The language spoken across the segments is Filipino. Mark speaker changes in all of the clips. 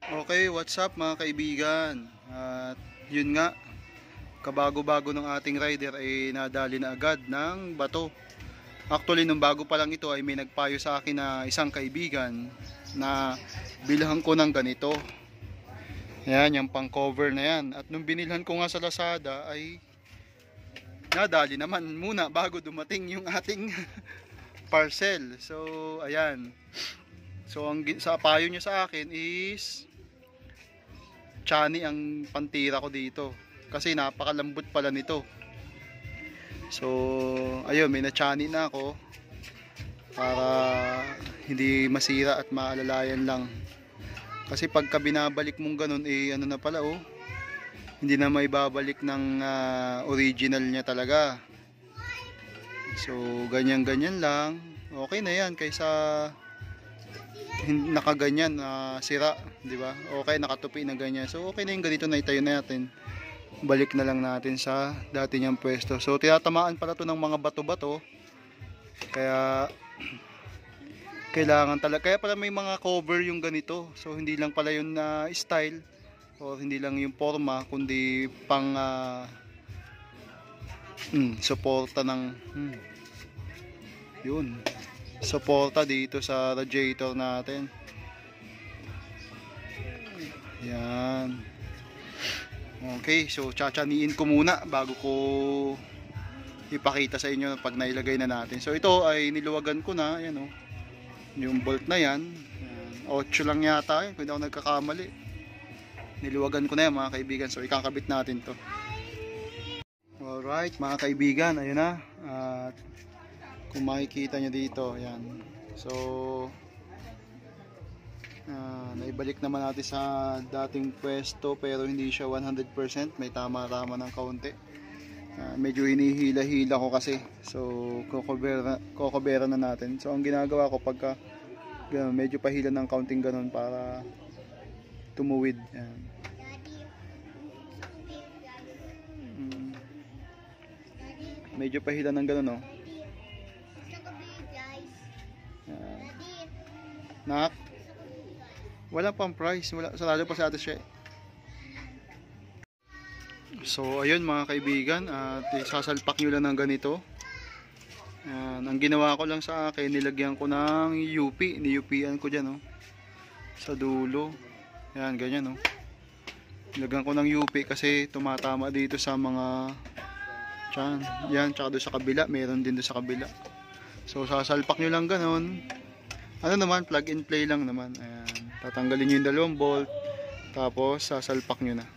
Speaker 1: Okay, what's up mga kaibigan? At yun nga, kabago-bago ng ating rider ay nadali na agad ng bato. Actually, nung bago pa lang ito ay may nagpayo sa akin na isang kaibigan na bilhan ko ng ganito. Yan, yung pang cover na yan. At nung binilhan ko nga sa Lazada ay nadali naman muna bago dumating yung ating parcel. So, ayan. So, sa payo niya sa akin is chani ang pantira ko dito kasi napakalambot pala nito. So ayun, may na-chani na ako para hindi masira at maalalayan lang, kasi pagka binabalik mong ganun ano na pala, hindi na may babalik ng original niya talaga. So ganyan lang, okay na yan kaysa nakaganyan na sira, di ba? Okay, nakatupi na ganyan. So okay na yung ganito na itayo natin. Balik na lang natin sa dati niyang pwesto. So tinatamaan pala to ng mga bato-bato. Kaya kailangan talaga. Kaya pala may mga cover yung ganito. So hindi lang pala yun na style o hindi lang yung forma, kundi pang suporta ng yun. Suporta dito sa radiator natin. Yan. Okay, so tsatsaniin ko muna bago ko ipakita sa inyo pag nailagay na natin. So ito ay niluwagan ko na, yan yung bolt na yan. 8 lang yata yun, kung hindi ako nagkakamali. Niluwagan ko na yan mga kaibigan. So ikakabit natin to. Alright mga kaibigan, ayun na. At kung makikita nyo dito, yan. So naibalik naman natin sa dating pwesto, pero hindi siya 100%, may tama-tama ng kaunti. Medyo hinihila-hila ko kasi, so kokobera na natin. So ang ginagawa ko pagka medyo pahila ng kaunting ganun para tumuwid. Yan. Medyo pahila ng ganun, Nak, wala pang price, wala, sarado pa sa atin siya. So ayun mga kaibigan, at isasalpak nyo lang ng ganito. Ang ginawa ko lang sa akin, nilagyan ko ng UP, ni-UP-an ko dyan sa dulo. Yan, ganyan nilagyan ko ng UP kasi tumatama dito sa mga tiyan. Yan, tsaka doon sa kabila, meron din doon sa kabila. So sasalpak nyo lang ganon. Ano naman, plug and play lang naman. Ayan, tatanggalin nyo yung dalawang bolt, tapos sasalpak nyo na.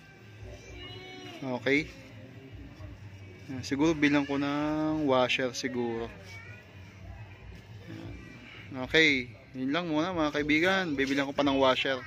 Speaker 1: Okay. Ayan, siguro bilang ko ng washer siguro. Ayan. Okay, yun lang muna mga kaibigan, bibilang ko pa ng washer.